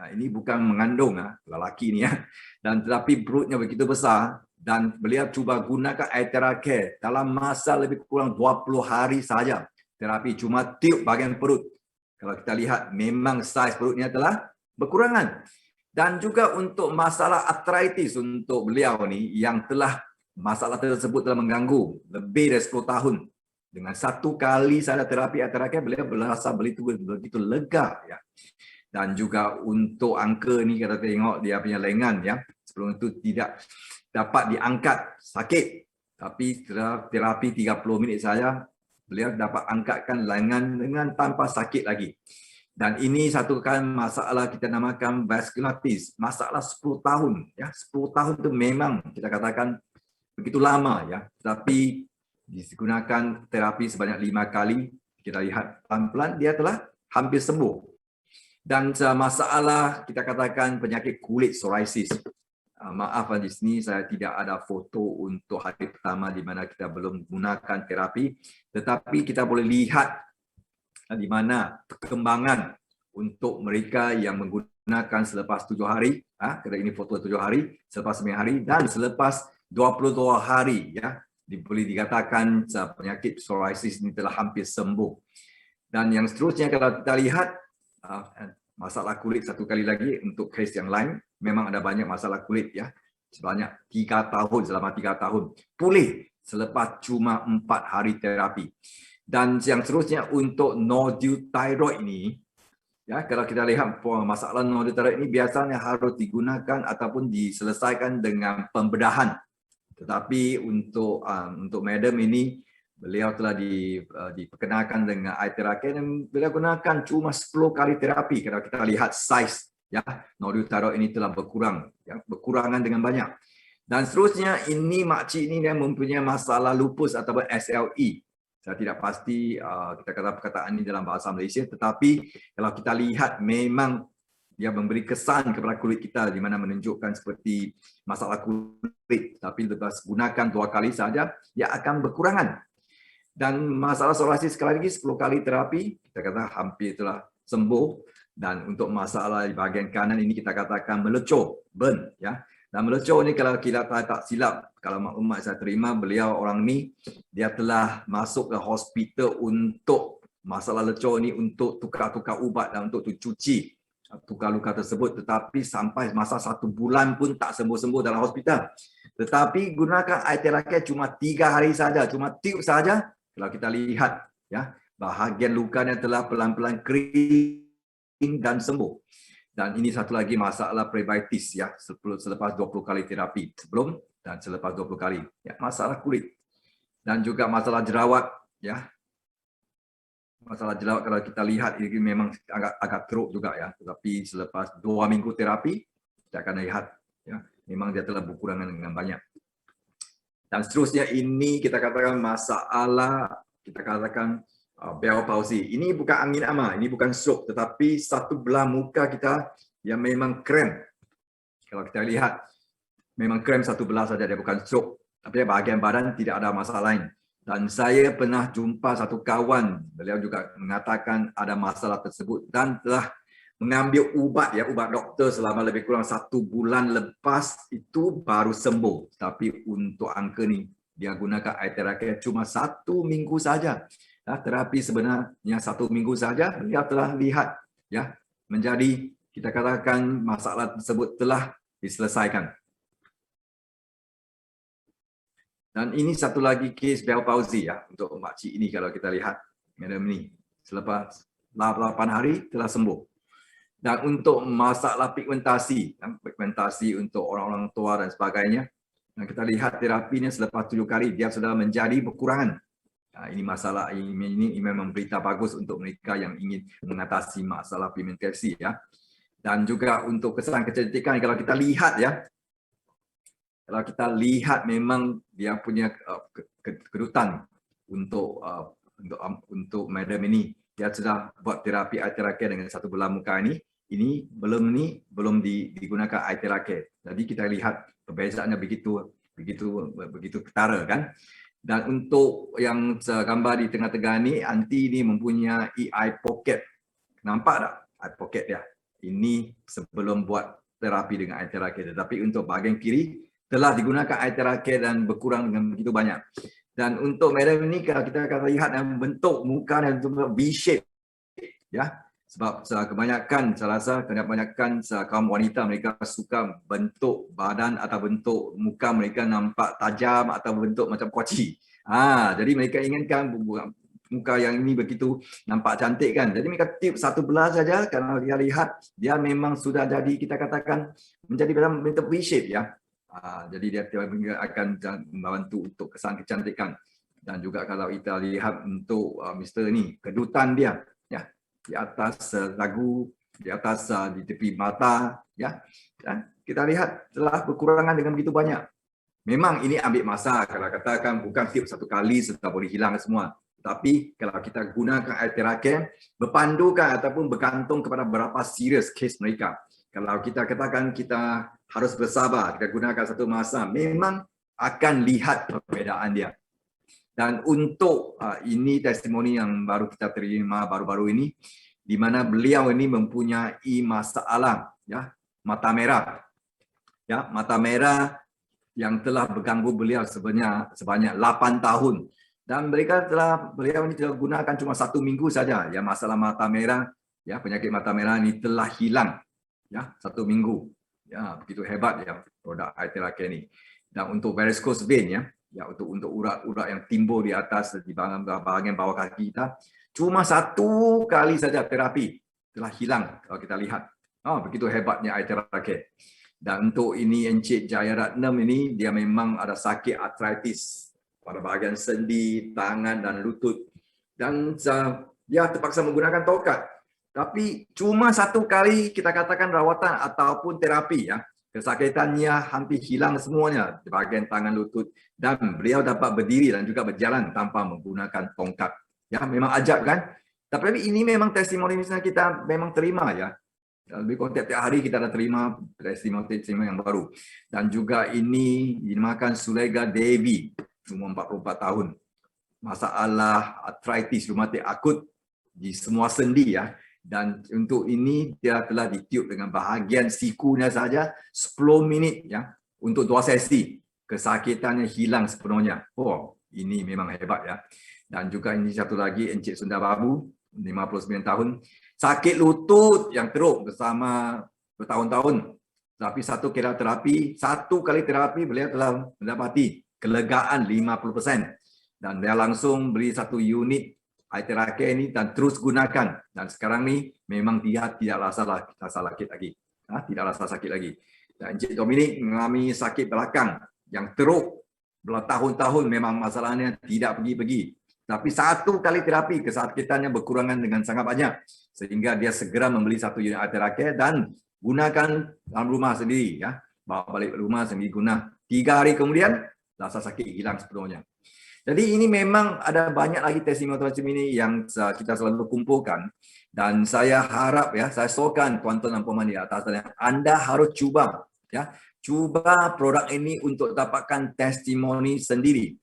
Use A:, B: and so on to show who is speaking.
A: Ini bukan mengandung lelaki ni dan tetapi perutnya begitu besar dan beliau cuba gunakan air terakhir dalam masa lebih kurang 20 hari saja. Terapi cuma tiup bahagian perut. Kalau kita lihat memang saiz perutnya telah berkurangan. Dan juga untuk masalah arthritis untuk beliau ni yang telah masalah tersebut telah mengganggu lebih dari 10 tahun. Dengan satu kali saja terapi air terakhir beliau berasa begitu lega ya. Dan juga untuk angka ni kita tengok dia punya lengan ya. Sebelum itu tidak dapat diangkat, sakit. Tapi setelah terapi 30 minit saja beliau dapat angkatkan lengan dengan tanpa sakit lagi. Dan ini satu kan masalah kita namakan vasculitis, masalah 10 tahun ya. 10 tahun itu memang kita katakan begitu lama ya. Tapi digunakan terapi sebanyak 5 kali, kita lihat pelan-pelan dia telah hampir sembuh. Dan masalah kita katakan penyakit kulit psoriasis. Maaf di sini saya tidak ada foto untuk hari pertama di mana kita belum gunakan terapi, tetapi kita boleh lihat di mana perkembangan untuk mereka yang menggunakan selepas 7 hari, kita ini foto 7 hari, selepas 9 hari dan selepas 22 hari ya, boleh dikatakan penyakit psoriasis ini telah hampir sembuh. Dan yang seterusnya kalau kita lihat masalah kulit satu kali lagi untuk kes yang lain, memang ada banyak masalah kulit ya. Sebanyak 3 tahun, selama 3 tahun. Pulih selepas cuma 4 hari terapi. Dan yang seterusnya untuk nodul thyroid ini, ya kalau kita lihat masalah nodul thyroid ini biasanya harus digunakan ataupun diselesaikan dengan pembedahan. Tetapi untuk madam ini, beliau telah diperkenalkan dengan air terakhir dan beliau gunakan cuma 10 kali terapi. Kalau kita lihat saiz ya, nodul thyroid ini telah berkurang, ya, berkurangan dengan banyak. Dan seterusnya ini makcik ini dia mempunyai masalah lupus ataupun SLE. Saya tidak pasti kita kata perkataan ini dalam bahasa Malaysia, tetapi kalau kita lihat memang dia memberi kesan kepada kulit kita di mana menunjukkan seperti masalah kulit, tapi lepas gunakan 2 kali saja dia akan berkurangan. Dan masalah psoriasis sekali lagi 10 kali terapi, kita kata hampir telah sembuh. Dan untuk masalah di bahagian kanan ini kita katakan melecur, burn ya. Dan melecur ni kalau kita tak silap, kalau maklumat saya terima, beliau orang ni dia telah masuk ke hospital untuk masalah lecur ni untuk tukar-tukar ubat dan untuk cuci luka-luka tersebut, tetapi sampai masa 1 bulan pun tak sembuh-sembuh dalam hospital. Tetapi gunakan air terakhir cuma 3 hari saja, cuma tiup saja. Kalau kita lihat ya, bahagian lukanya telah pelan-pelan kering dan sembuh. Dan ini satu lagi masalah prebiotis ya, selepas 20 kali terapi, sebelum dan selepas 20 kali. Ya, masalah kulit dan juga masalah jerawat ya. Masalah jerawat kalau kita lihat ini memang agak teruk juga ya, tetapi selepas 2 minggu terapi kita akan lihat ya, memang dia telah berkurangan dengan banyak. Dan seterusnya ini kita katakan masalah, kita katakan Bell palsy. Ini bukan angin ama, ini bukan stroke, tetapi satu belah muka kita yang memang krem. Kalau kita lihat, memang krem satu belah saja, dia bukan stroke. Tapi bahagian badan tidak ada masalah lain. Dan saya pernah jumpa satu kawan, beliau juga mengatakan ada masalah tersebut dan telah mengambil ubat ya, ubat doktor selama lebih kurang 1 bulan lepas itu baru sembuh. Tapi untuk angka ni, dia gunakan air terakhir cuma 1 minggu saja. Terapi sebenarnya 1 minggu saja, dia telah lihat ya, menjadi kita katakan masalah tersebut telah diselesaikan. Dan ini satu lagi kes Bell palsy ya, untuk makcik ini kalau kita lihat madam ni selepas 8 hari telah sembuh. Dan untuk masalah pigmentasi untuk orang-orang tua dan sebagainya, dan kita lihat terapinya selepas 7 kali dia sudah menjadi berkurangan. Ini masalah, ini memang berita bagus untuk mereka yang ingin mengatasi masalah pigmentasi ya. Dan juga untuk kesan kecantikan kalau kita lihat ya, kalau kita lihat memang dia punya kedutan untuk madam ini, dia sudah buat terapi air terakhir dengan 1 belah muka ini belum digunakan air terakhir. Jadi kita lihat perbezaannya begitu ketara kan. Dan untuk yang gambar di tengah-tengah ni, anti ini mempunyai eye pocket. Nampak tak eye pocket dia? Ini sebelum buat terapi dengan air terakhir. Tetapi untuk bahagian kiri telah digunakan air terakhir dan berkurang dengan begitu banyak. Dan untuk madam ini kalau kita akan lihat bentuk muka dan V-shape, ya, sebab kebanyakan saya rasa kebanyakan kaum wanita mereka suka bentuk badan atau bentuk muka mereka nampak tajam atau bentuk macam kuaci. Jadi mereka inginkan muka yang ini begitu nampak cantik kan. Jadi mereka tip satu belah saja, kalau dia lihat dia memang sudah jadi, kita katakan menjadi dalam bentuk V-shape ya. Jadi dia akan membantu untuk kesan kecantikan. Dan juga kalau kita lihat untuk Mr. ni, kedutan dia ya, di atas dagu, di atas di tepi mata ya. Dan kita lihat telah berkurangan dengan begitu banyak. Memang ini ambil masa, kalau katakan bukan tip satu kali serta boleh hilang semua. Tapi kalau kita gunakan air terakhir, berpandukan ataupun bergantung kepada berapa serius kes mereka. Kalau kita katakan kita harus bersabar, kita gunakan satu masa, memang akan lihat perbezaan dia. Dan untuk ini testimoni yang baru kita terima baru-baru ini, di mana beliau ini mempunyai masalah ya, mata merah. Ya, mata merah yang telah berganggu beliau sebanyak 8 tahun. Dan beliau ini telah gunakan cuma 1 minggu saja. Ya, masalah mata merah, ya, penyakit mata merah ini telah hilang. Ya, 1 minggu. Ya, begitu hebat ya produk air terakhir ini. Dan untuk varicose vein ya, untuk urat-urat yang timbul di atas di bahagian bawah kaki kita, cuma 1 kali saja terapi telah hilang kalau kita lihat. Begitu hebatnya air terakhir. Dan untuk ini Encik Jayaratnam ini, dia memang ada sakit arthritis pada bahagian sendi, tangan dan lutut. Dan dia terpaksa menggunakan tokat. Tapi cuma 1 kali kita katakan rawatan ataupun terapi ya. Kesakitannya hampir hilang semuanya di bahagian tangan lutut. Dan beliau dapat berdiri dan juga berjalan tanpa menggunakan tongkat. Ya, memang ajab kan? Tapi ini memang testimoni kita memang terima ya. Lebih kurang tiap hari kita dah terima testimoni yang baru. Dan juga ini dinamakan Sulega Devi, umur 44 tahun. Masalah arthritis reumatik akut di semua sendi ya. Dan untuk ini dia telah ditiup dengan bahagian sikunya saja 10 minit ya, untuk 2 sesi. Kesakitannya hilang sepenuhnya. Ini memang hebat ya. Dan juga ini satu lagi Encik Sunda Babu, 59 tahun. Sakit lutut yang teruk bersama bertahun-tahun. Tapi 1 kali terapi beliau telah mendapati kelegaan 50%. Dan dia langsung beli 1 unit air terakhir ini dan terus gunakan. Dan sekarang ni memang dia tidak rasa sakit lagi. Tidak rasa sakit lagi. Dan Encik Dominic mengalami sakit belakang yang teruk bertahun-tahun, memang masalahnya tidak pergi-pergi. Tapi 1 kali terapi kesakitannya berkurangan dengan sangat banyak. Sehingga dia segera membeli 1 unit air terakhir dan gunakan dalam rumah sendiri. Ya. Bawa balik rumah sendiri guna. 3 hari kemudian rasa sakit hilang sepenuhnya. Jadi ini memang ada banyak lagi testimoni ini yang kita selalu kumpulkan. Dan saya harap ya, saya sokan tuan-tuan dan puan di atas, Anda harus cuba. Ya. Cuba produk ini untuk dapatkan testimoni sendiri.